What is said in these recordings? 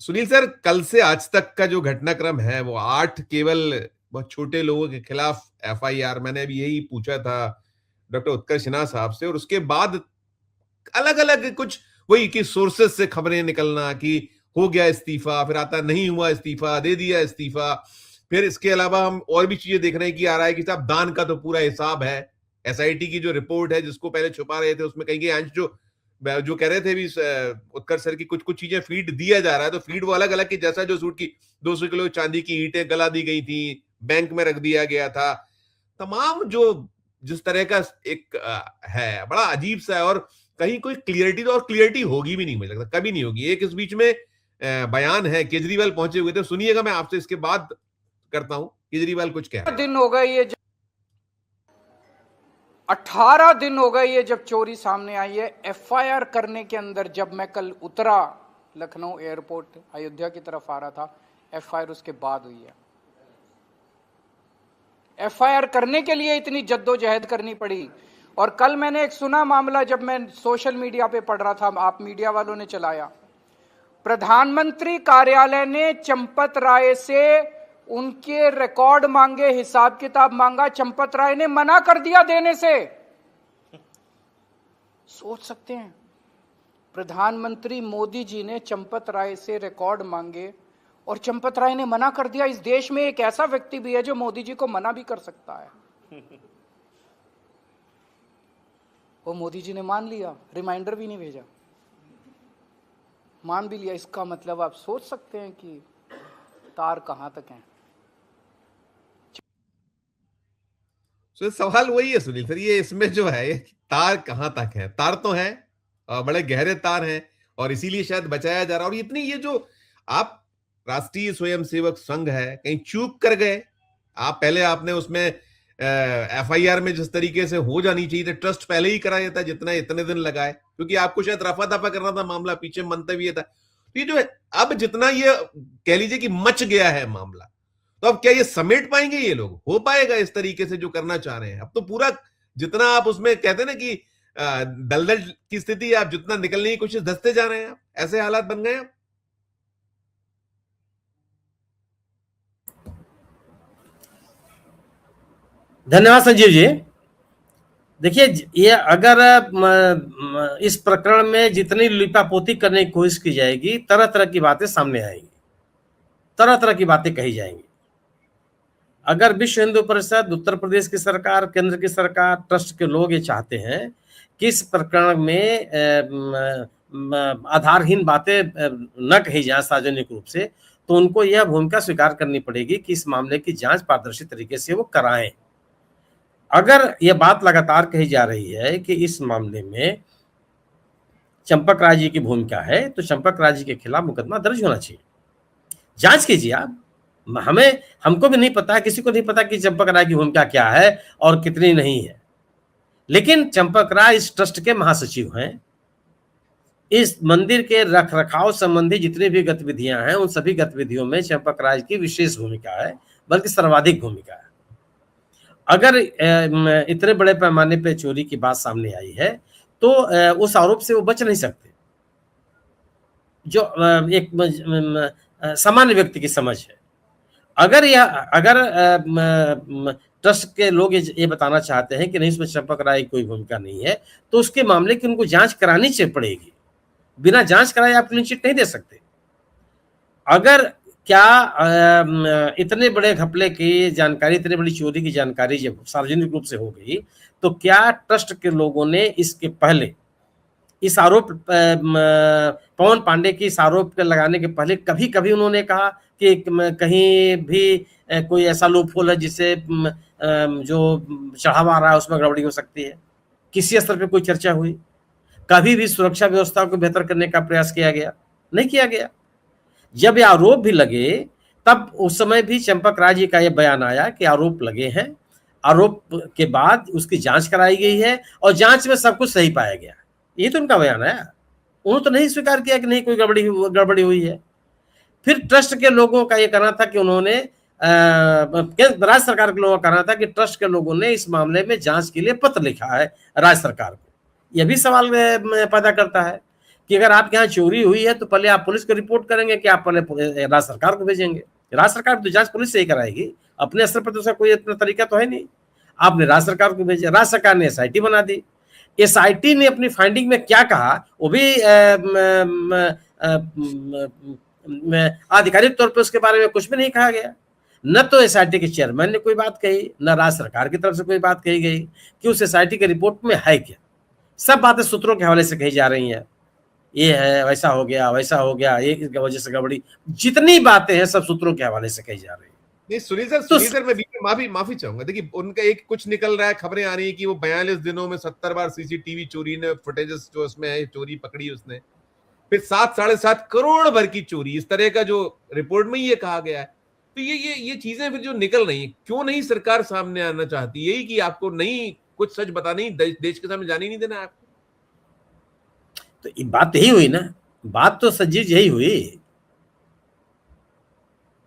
Sunil sir, कल से आज तक का जो घटनाक्रम है वो 8 केवल बहुत छोटे लोगों के खिलाफ एफआईआर, मैंने अभी यही पूछा था डॉक्टर उत्कर्ष सिन्हा साहब से, और उसके बाद अलग-अलग कुछ वही कि सोर्सेस से खबरें निकलना कि हो गया इस्तीफा, फिर आता नहीं हुआ इस्तीफा, दे दिया इस्तीफा। फिर इसके अलावा हम और भी चीजें देख रहे हैं कि आ रहा है कि साहब दान का तो पूरा हिसाब है। एसआईटी की जो रिपोर्ट है जिसको पहले छुपा रहे थे उसमें कहीं के अंश जो जो कह रहे थे भी उत्कर्ष सर की कुछ कुछ चीजें फीड दिया जा रहा है, तो फीड वो अलग अलग की, जैसा जो सूट की 200 किलो चांदी की ईंटें गला दी गई थी, बैंक में रख दिया गया था, तमाम जो जिस तरह का एक है बड़ा अजीब सा है। और कहीं कोई क्लियरिटी, तो और क्लियरिटी होगी भी नहीं, मुझे लगता कभी नहीं होगी। एक इस बीच में बयान है, केजरीवाल पहुंचे हुए थे, सुनिएगा, मैं आपसे इसके बाद करता हूं। केजरीवाल कुछ कह रहे हैं। दिन हो गए ये 18 दिन हो गए ये जब चोरी सामने आई है। एफआईआर करने के अंदर जब मैं कल उतरा लखनऊ एयरपोर्ट अयोध्या की तरफ आ रहा था, एफआईआर उसके बाद हुई है। एफआईआर करने के लिए इतनी जद्दोजहद करनी पड़ी। और कल मैंने एक सुना मामला, जब मैं सोशल मीडिया पे पढ़ रहा था, आप मीडिया वालों ने चलाया, प्रधानमंत्री कार्यालय ने चंपत राय से उनके रिकॉर्ड मांगे, हिसाब किताब मांगा, चंपत राय ने मना कर दिया देने से। सोच सकते हैं, प्रधानमंत्री मोदी जी ने चंपत राय से रिकॉर्ड मांगे और चंपत राय ने मना कर दिया। इस देश में एक ऐसा व्यक्ति भी है जो मोदी जी को मना भी कर सकता है। वो मोदी जी ने मान लिया, रिमाइंडर भी नहीं भेजा, मान भी लिया। इसका मतलब आप सोच सकते हैं कि तार कहां तक है। तो सवाल वही है सुनील सर, ये इसमें जो है, ये तार कहां तक है? तार तो है, बड़े गहरे तार हैं, और इसीलिए शायद बचाया जा रहा है। और इतनी ये जो आप राष्ट्रीय स्वयंसेवक संघ है, कहीं चूक कर गए आप? पहले आपने उसमें एफआईआर में जिस तरीके से हो जानी चाहिए थी, ट्रस्ट पहले ही करा देता, जितना इतने दिन लगाए, क्योंकि आपको शायद रफा दफा करना था मामला, पीछे मंतव्य था। तो ये जो है, अब जितना ये कह लीजिए कि मच गया है मामला, तो अब क्या ये समेट पाएंगे ये लोग? हो पाएगा इस तरीके से जो करना चाह रहे हैं? अब तो पूरा जितना आप उसमें कहते हैं ना कि दलदल की स्थिति, आप जितना निकलने की कोशिश धसते जा रहे हैं, आप ऐसे हालात बन गए आप। धन्यवाद संजीव जी। देखिए, ये अगर इस प्रकरण में जितनी लिपापोती करने की कोशिश की जाएगी, तरह तरह की बातें सामने आएंगी, तरह तरह की बातें कही जाएंगी। अगर विश्व हिंदू परिषद, उत्तर प्रदेश की सरकार, केंद्र की सरकार, ट्रस्ट के लोग ये चाहते हैं कि इस प्रकरण में आधारहीन बातें न कही जाए सार्वजनिक रूप से, तो उनको यह भूमिका स्वीकार करनी पड़ेगी कि इस मामले की जांच पारदर्शी तरीके से वो कराएं। अगर यह बात लगातार कही जा रही है कि इस मामले में चंपक राय जी की भूमिका है, तो चंपक राय जी के खिलाफ मुकदमा दर्ज होना चाहिए। जांच कीजिए आप। हमको भी नहीं पता, किसी को नहीं पता कि चंपक राय की भूमिका क्या है और कितनी नहीं है, लेकिन चंपक राय इस ट्रस्ट के महासचिव हैं। इस मंदिर के रख रखाव संबंधी जितनी भी गतिविधियां हैं, उन सभी गतिविधियों में चंपक राय की विशेष भूमिका है, बल्कि सर्वाधिक भूमिका है। अगर इतने बड़े पैमाने पे चोरी की बात सामने आई है, तो उस आरोप से वो बच नहीं सकते, जो एक सामान्य व्यक्ति की समझ है। अगर ट्रस्ट के लोग ये बताना चाहते हैं कि नहीं, इसमें चंपक राय की कोई भूमिका नहीं है, तो उसके मामले की उनको जांच करानी चाहिए पड़ेगी। बिना जांच कराए आप क्लीन चिट नहीं दे सकते। अगर क्या इतने बड़े घपले की जानकारी, इतनी बड़ी चोरी की जानकारी जब सार्वजनिक रूप से हो गई, तो क्या ट्रस्ट के लोगों ने इसके पहले इस आरोप पवन पांडे की इस आरोप के लगाने के पहले कभी कभी उन्होंने कहा कि कहीं भी कोई ऐसा लूप होल है जिससे जो चढ़ावा आ रहा है उसमें गड़बड़ी हो सकती है? किसी स्तर पे कोई चर्चा हुई? कभी भी सुरक्षा व्यवस्था को बेहतर करने का प्रयास किया गया? नहीं किया गया। जब ये आरोप भी लगे, तब उस समय भी चंपक राय जी का यह बयान आया कि आरोप लगे हैं, आरोप के बाद उसकी जांच कराई गई है और जांच में सब कुछ सही पाया गया। ये तो उनका बयान है। उन्होंने तो नहीं स्वीकार किया कि नहीं कोई गड़बड़ी हुई है। फिर ट्रस्ट के लोगों का ये कहना था कि उन्होंने राज्य सरकार के लोगों का कहना था कि ट्रस्ट के लोगों ने इस मामले में जांच के लिए पत्र लिखा है राज्य सरकार को। यह भी सवाल पैदा करता है कि अगर आपके यहाँ चोरी हुई है तो पहले आप पुलिस को रिपोर्ट करेंगे कि आप पहले राज्य सरकार को भेजेंगे। राज्य सरकार तो जांच पुलिस से ही कराएगी, अपने स्तर पर तो उसका कोई इतना तरीका तो है नहीं। आपने राज्य सरकार को भेजा, राज्य सरकार ने एसआईटी बना दी। एसआईटी ने अपनी फाइंडिंग में क्या कहा वो भी आधिकारिक तौर पर उसके बारे में कुछ भी नहीं कहा गया। न तो एसआईटी के चेयरमैन ने कोई बात कही, न राज्य सरकार की तरफ से कोई बात कही गई कि उस एसआईटी के रिपोर्ट में है क्या। सब बातें सूत्रों के हवाले से कही जा रही हैं, ये है, वैसा हो गया, वैसा हो गया, एक वजह से गड़बड़ी, जितनी बातें हैं सब सूत्रों के हवाले से कही जा रही है। नहीं सुनील सर मैं बीच में माफी चाहूंगा। देखिए उनका एक कुछ निकल रहा है, खबरें आ रही है कि वो 42 दिनों में 70 बार सीसीटीवी चोरी ने फुटेजेस जो उसमें है चोरी पकड़ी उसने, फिर 7-7.5 करोड़ भर की चोरी, इस तरह का जो रिपोर्ट में ये कहा गया है। तो ये चीजें फिर जो निकल रही है, क्यों नहीं सरकार सामने आना चाहती? यही कि आपको नहीं कुछ सच बताना ही, देश के सामने जाने नहीं देना आपको। तो बात यही हुई ना, बात तो संजीव यही हुई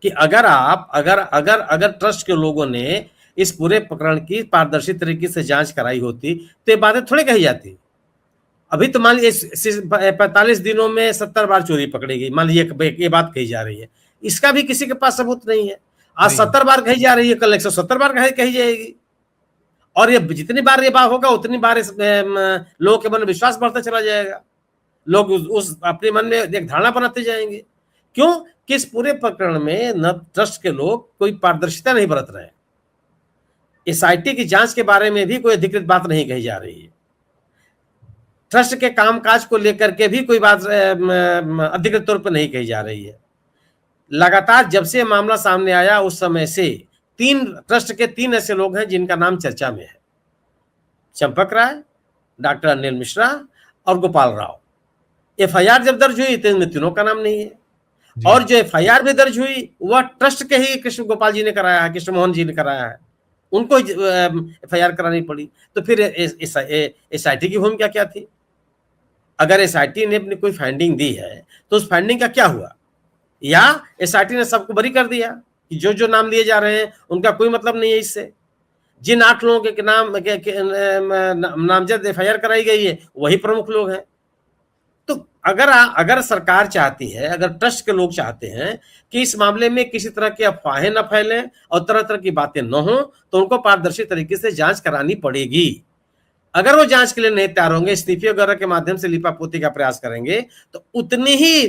कि अगर आप अगर ट्रस्ट के लोगों ने इस पूरे प्रकरण की पारदर्शी तरीके से जांच कराई होती तो ये बातें थोड़ी कही जाती। अभी तो मान लीजिए 45 दिनों में 70 बार चोरी पकड़ी गई, मान लीजिए ये बात कही जा रही है, इसका भी किसी के पास सबूत नहीं है। आज 70 बार कही जा रही है, कल 170 बार कही जाएगी, और ये जितनी बार ये बात होगा उतनी बार लोगों के मन में विश्वास बढ़ता चला जाएगा, लोग उस अपने मन में एक धारणा बनाते जाएंगे। क्यों कि इस पूरे प्रकरण में न ट्रस्ट के लोग कोई पारदर्शिता नहीं बरत रहे हैं। एसआईटी की जांच के बारे में भी कोई अधिकृत बात नहीं कही जा रही है, ट्रस्ट के कामकाज को लेकर के भी कोई बात अधिकृत तौर पर नहीं कही जा रही है। लगातार जब से मामला सामने आया उस समय से ट्रस्ट के 3 ऐसे लोग हैं जिनका नाम चर्चा में है, चंपक राय, डॉक्टर अनिल मिश्रा और गोपाल राव। एफआईआर जब दर्ज हुई तो इनमें तीनों का नाम नहीं है, और जो एफआईआर में दर्ज हुई वह ट्रस्ट के ही कृष्ण गोपाल जी ने कराया है, कृष्ण मोहन जी ने कराया है, उनको एफआईआर करानी पड़ी। तो फिर एसआईटी की भूमिका क्या थी? अगर एसआईटी ने अपनी कोई फाइंडिंग दी है तो उस फाइंडिंग का क्या हुआ? या एसआईटी ने सबको बरी कर दिया कि जो नाम लिए जा रहे हैं उनका कोई मतलब नहीं है इससे? जिन 8 लोगों के नाम नामजद एफआईआर कराई गई है वही प्रमुख लोग हैं। तो अगर सरकार चाहती है, अगर ट्रस्ट के लोग चाहते हैं कि इस मामले में किसी तरह की अफवाहें न फैलें और तरह तरह की बातें न हो, तो उनको पारदर्शी तरीके से जांच करानी पड़ेगी। अगर वो जांच के लिए नहीं तैयार होंगे, इस्तीफे वगैरह के माध्यम से लिपापोती का प्रयास करेंगे, तो उतनी ही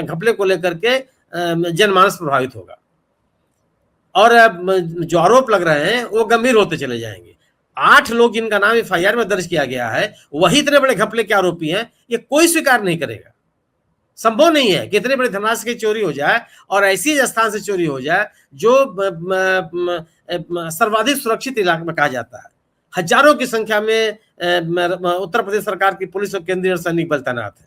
घपले को लेकर के जनमानस प्रभावित होगा, और जो आरोप लग रहे हैं वो गंभीर होते चले जाएंगे। 8 लोग जिनका नाम एफआईआर में दर्ज किया गया है वही इतने बड़े घपले के आरोपी हैं, ये कोई स्वीकार नहीं करेगा। संभव नहीं है कि इतने बड़े धनराशि की चोरी हो जाए और ऐसी स्थान से चोरी हो जाए जो सर्वाधिक सुरक्षित इलाके में कहा जाता है। हजारों की संख्या में उत्तर प्रदेश सरकार की पुलिस और केंद्रीय सैनिक बल तैनात है,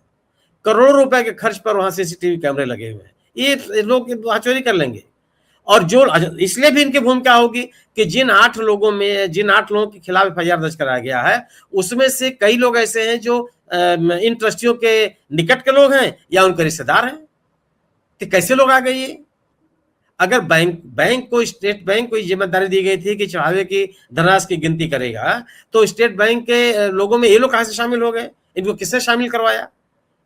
करोड़ों रुपए के खर्च पर वहां सीसीटीवी कैमरे लगे हुए हैं, ये लोग वहां चोरी कर लेंगे। और जो इसलिए भी इनकी भूमिका होगी कि जिन 8 लोगों के खिलाफ एफआईआर दर्ज कराया गया है उसमें से कई लोग ऐसे हैं जो इन ट्रस्टियों के निकट के लोग हैं या उनके रिश्तेदार हैं। तो कैसे लोग आ गए ये? अगर स्टेट बैंक को जिम्मेदारी दी गई थी कि चढ़ावे की धनराशि की गिनती करेगा, तो स्टेट बैंक के लोगों में ये लोग कहां से शामिल हो गए? इनको किसने शामिल करवाया?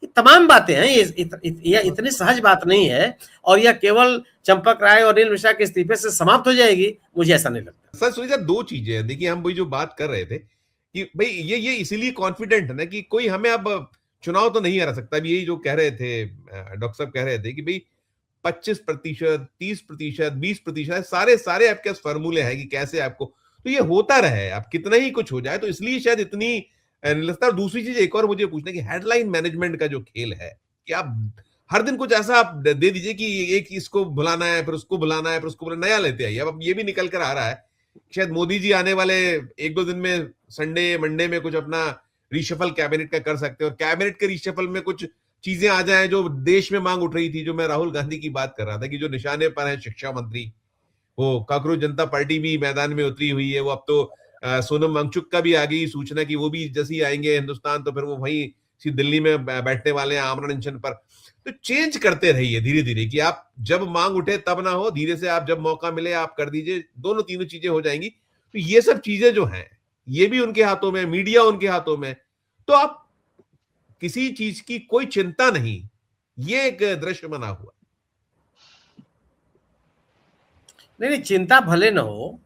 ये तमाम बातें हैं, ये इतनी सहज बात नहीं है, और यह केवल चंपक राय और अनिल मिश्रा के इस्तीफे से समाप्त हो जाएगी, मुझे ऐसा नहीं लगता। सर सुनील सर, 2 चीजें हैं। देखिए हम वही जो बात कर रहे थे कि भाई ये इसीलिए कॉन्फिडेंट है ना कि कोई हमें अब चुनाव तो नहीं हरा सकता। अब यही जो कह रहे थे डॉक्टर साहब, कह रहे थे कि भाई 25%, 30%, 20%, सारे आपके पास फॉर्मूले हैं कि कैसे आपको, तो ये होता रहे, आप कितना ही कुछ हो जाए, तो इसलिए शायद इतनी लगता है। दूसरी चीज एक और मुझे पूछना कि हेडलाइन मैनेजमेंट का जो खेल है कि आप हर दिन कुछ ऐसा आप दे दीजिए कि एक इसको बुलाना है, फिर उसको बुलाना है, फिर उसको बुलाना, नया लेते आइए। अब ये भी निकल कर आ रहा है शायद मोदी जी आने वाले 1-2 दिन में संडे मंडे में कुछ अपना रिशफल कैबिनेट का कर सकते हैं, और कैबिनेट के रिशफल में कुछ चीजें आ जाएं जो देश में मांग उठ रही थी, जो मैं राहुल गांधी की बात कर रहा था कि जो निशाने पर है शिक्षा मंत्री, वो कांग्रेस जनता पार्टी भी मैदान में उतरी हुई है। वो अब तो सोनम वांगचुक का भी आ गई सूचना कि वो भी जैसे ही आएंगे हिंदुस्तान तो फिर वो वहीं दिल्ली में बैठने वाले हैं आमरण अनशन पर। तो चेंज करते रहिए धीरे धीरे कि आप जब मांग उठे तब ना हो, धीरे से आप जब मौका मिले आप कर दीजिए, दोनों तीनों चीजें हो जाएंगी। तो ये सब चीजें जो हैं ये भी उनके हाथों में, मीडिया उनके हाथों में, तो आप किसी चीज की कोई चिंता नहीं, ये एक दृश्य बना हुआ। नहीं नहीं, चिंता भले न हो,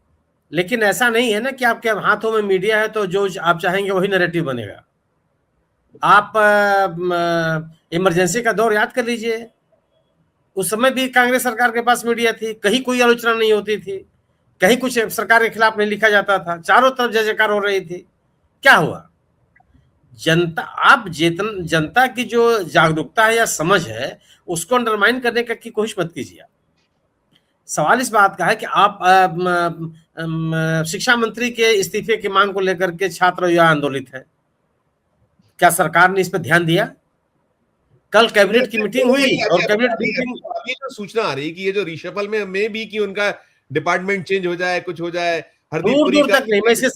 लेकिन ऐसा नहीं है ना कि आपके हाथों में मीडिया है तो जो आप चाहेंगे वही नैरेटिव बनेगा। आप इमरजेंसी का दौर याद कर लीजिए, उस समय भी कांग्रेस सरकार के पास मीडिया थी, कहीं कोई आलोचना नहीं होती थी, कहीं कुछ सरकार के खिलाफ नहीं लिखा जाता था, चारों तरफ जय जयकार हो रही थी। क्या हुआ? जनता, आप जनता की जो जागरूकता है या समझ है उसको अंडरमाइन करने की कोशिश मत कीजिए। सवाल इस बात का है कि आप शिक्षा मंत्री के इस्तीफे की मांग को लेकर के छात्र युवा आंदोलित है, क्या सरकार ने इस पर ध्यान दिया? कल कैबिनेट की मीटिंग हुई और कैबिनेट मीटिंग अभी तो सूचना आ रही कि ये जो रिशफल में भी कि उनका डिपार्टमेंट चेंज हो जाए, कुछ हो जाए। हरदीप दूर पुरी दूर का तक नहीं, मैं इसके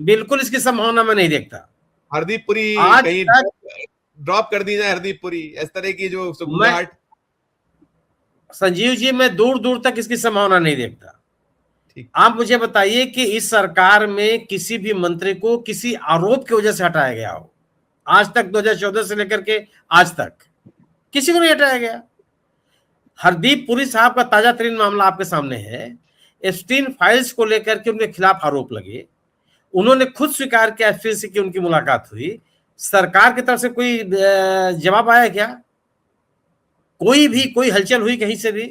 बिल्कुल इसकी संभावना मैं नहीं देखता। हरदीप पुरी आज कहीं तक ड्रॉप कर दी जाए, हरदीप पुरी, इस तरह की जो मैं सुगबुगाहट। संजीव जी, मैं दूर दूर तक इसकी संभावना नहीं देखता। ठीक। आप मुझे बताइए कि इस सरकार में किसी भी मंत्री को किसी आरोप की वजह से हटाया गया हो? आज तक 2014 से लेकर के आज तक किसी को नहीं हटाया गया। हरदीप पुरी साहब का ताजा तरीन मामला आपके सामने है। एप्स्टीन फाइल्स को लेकर के उनके खिलाफ आरोप लगे, उन्होंने खुद स्वीकार किया एफसीसी से कि उनकी मुलाकात हुई। सरकार की तरफ से कोई जवाब आया क्या? कोई हलचल हुई कहीं से भी?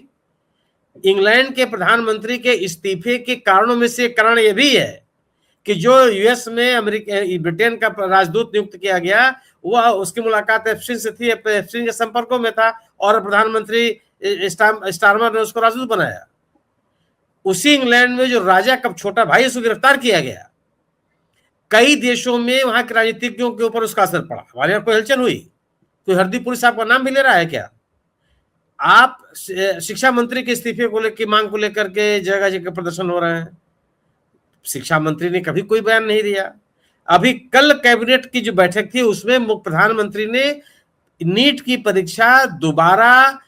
इंग्लैंड के प्रधानमंत्री के इस्तीफे के कारणों में से एक कारण यह भी है कि जो यूएस में अमेरिका ब्रिटेन का राजदूत नियुक्त किया गया, वह उसकी मुलाकात एप्स्टीन से थी, एप्स्टीन के संपर्कों में था और प्रधानमंत्री स्टारमर ने उसको राजदूत बनाया। उसी इंग्लैंड में जो राजा का छोटा भाई उसको गिरफ्तार किया गया। कई देशों में वहां के राजनीतिज्ञों के ऊपर उसका असर पड़ा। हमारे यहाँ कोई हलचल हुई? कोई हरदीप पुरी साहब का नाम भी ले रहा है क्या? आप शिक्षा मंत्री के इस्तीफे को लेकर मांग को लेकर के जगह जगह प्रदर्शन हो रहे हैं, शिक्षा मंत्री ने कभी कोई बयान नहीं दिया। अभी कल कैबिनेट की जो बैठक थी उसमें प्रधानमंत्री ने नीट की परीक्षा दोबारा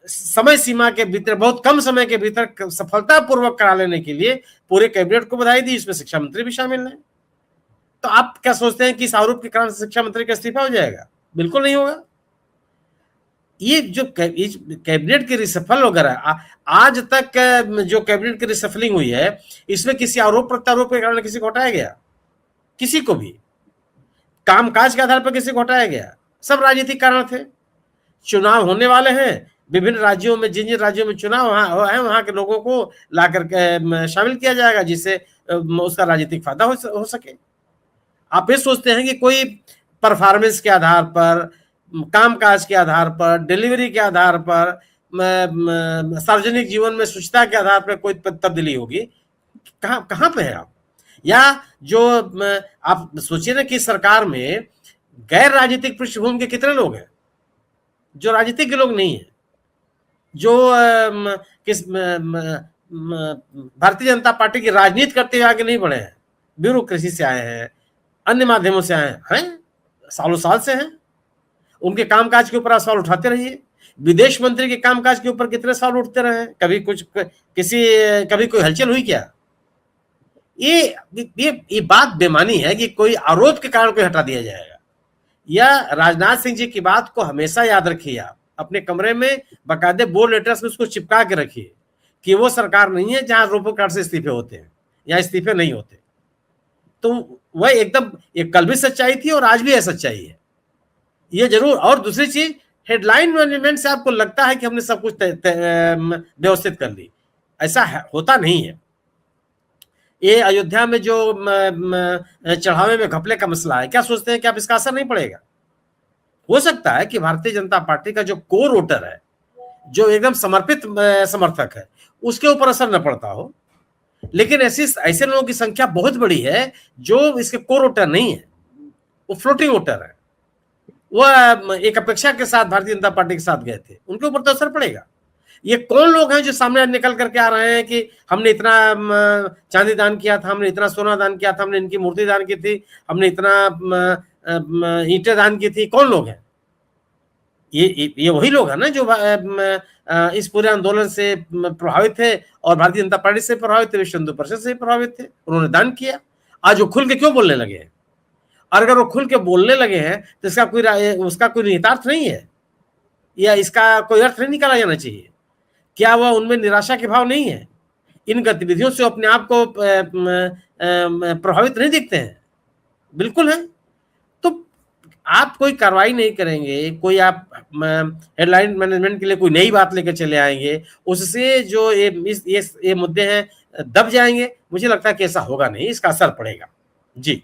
समय सीमा के भीतर, बहुत कम समय के भीतर सफलतापूर्वक करा लेने के लिए पूरे कैबिनेट को बधाई दी, इसमें शिक्षा मंत्री भी शामिल है। तो आप क्या सोचते हैं कि इस आरोप के कारण शिक्षा मंत्री का इस्तीफा हो जाएगा? बिल्कुल नहीं होगा। ये जो कैबिनेट की रिसफल वगैरह आज तक जो कैबिनेट की रिसफलिंग हुई है, इसमें किसी आरोप प्रत्यारोप के कारण किसी को हटाया गया? किसी को भी कामकाज के आधार पर किसी को हटाया गया? सब राजनीतिक कारण थे। चुनाव होने वाले हैं, विभिन्न राज्यों में, जिन जिन राज्यों में चुनाव है वहां के लोगों को लाकर के शामिल किया जाएगा जिससे उसका राजनीतिक फायदा हो सके। आप ये सोचते हैं कि कोई परफॉर्मेंस के आधार पर, कामकाज के आधार पर, डिलीवरी के आधार पर, सार्वजनिक जीवन में स्वच्छता के आधार पर कोई तब्दीली होगी? कहां पे है आप? या जो आप सोचिए ना कि सरकार में गैर राजनीतिक पृष्ठभूमि के कितने लोग हैं, जो राजनीतिक के लोग नहीं है, जो भारतीय जनता पार्टी की राजनीति करते हुए आगे नहीं बढ़े हैं, ब्यूरोक्रेसी से आए हैं, अन्य माध्यमों से आए हैं, सालों साल से हैं। उनके कामकाज के ऊपर आप सवाल उठाते रहिए। विदेश मंत्री के कामकाज के ऊपर कितने सवाल उठते रहे? कभी कोई हलचल हुई क्या? ये बात बेमानी है कि कोई आरोप के कारण कोई हटा दिया जाएगा। या राजनाथ सिंह जी की बात को हमेशा याद रखिए, आप अपने कमरे में बाकायदे बोर्ड लेटर्स में उसको चिपका के रखिए कि वो सरकार नहीं है जहां रोपो कार्ड से इस्तीफे होते हैं या इस्तीफे नहीं होते। तो वह एकदम एक कल भी सच्चाई थी और आज भी है सच्चाई है, ये जरूर। और दूसरी चीज, हेडलाइन मैनेजमेंट से आपको लगता है कि हमने सब कुछ व्यवस्थित कर ली, ऐसा होता नहीं है। ये अयोध्या में जो चढ़ावे में घपले का मसला है, क्या सोचते हैं कि आप इसका असर नहीं पड़ेगा? हो सकता है कि भारतीय जनता पार्टी का जो कोर वोटर है, जो एकदम समर्पित समर्थक है, उसके ऊपर असर न पड़ता हो, लेकिन ऐसे लोगों की संख्या बहुत बड़ी है जो इसके कोर वोटर नहीं है, वो फ्लोटिंग वोटर है। वो एक अपेक्षा के साथ भारतीय जनता पार्टी के साथ गए थे, उनके ऊपर तो असर पड़ेगा। ये कौन लोग हैं जो सामने निकल करके आ रहे हैं कि हमने इतना चांदी दान किया था, हमने इतना सोना दान किया था, हमने इनकी मूर्ति दान की थी, हमने इतना ईंटें दान की थी? कौन लोग हैं? ये वही लोग हैं ना जो इस पूरे आंदोलन से प्रभावित थे और भारतीय जनता पार्टी से प्रभावित थे, विश्व हिंदू परिषद से प्रभावित थे, उन्होंने दान किया। आज वो खुल के क्यों बोलने लगे हैं? और अगर वो खुल के बोलने लगे हैं तो उसका कोई निहितार्थ नहीं है, या इसका कोई अर्थ नहीं निकाला जाना चाहिए? क्या वह उनमें निराशा के भाव नहीं है? इन गतिविधियों से अपने आप को प्रभावित नहीं दिखते हैं? बिल्कुल है। तो आप कोई कार्रवाई नहीं करेंगे, कोई आप हेडलाइन मैनेजमेंट के लिए कोई नई बात लेकर चले आएंगे, उससे जो ये मुद्दे हैं दब जाएंगे। मुझे लगता है कि ऐसा होगा नहीं, इसका असर पड़ेगा। जी।